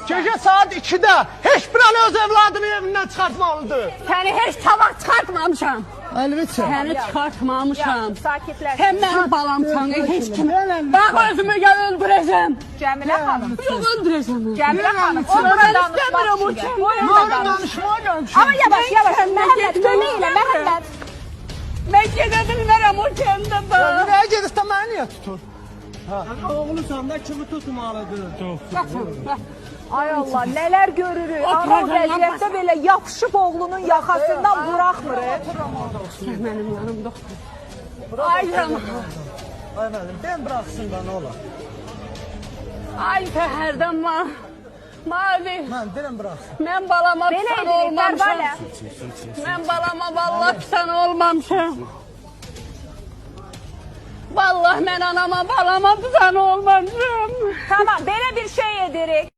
Gece saat 2'de heç bir an öz evladını evindən çıxartmalıdır. Səni heç tabaq çıxartmamışam. Əlini çək. Səni çıxartmamışam. Sakitləş. Sən mənim balamsan, heç kim. Bax özümü gəl öldürəcəm. Cəmilə xanım. Yox, öldürəcəm. Cəmilə xanım. O Mən burada istəmirəm o danışmaq kimi. üçün. Orada danışmağa gəlmişəm. Amma yavaş yavaş. Məhəmməd kömək elə Məhəmməd. Mən gedə bilmərəm o kəndə bax. Nereye gelirse beni niye tutur? Oğlusan da kimi tutmalıdır? Ay Allah, nələr görürük. Ana o vəziyyətdə belə yapışıb oğlunun yaxasından buraxmır. Mənim yanımda. Ay canım. Ay müəllim, ben bıraxsın da nə olar? Ay səhərdən mavi. Mən deyirəm bıraxsın. Mən balama Belə pisan edirik, olmamışam. Bərbalə. Mən balama vallahi pisan olmamışam. Vallahi mən anama balama pisan olmamışam. Tamam, belə bir şey edirik.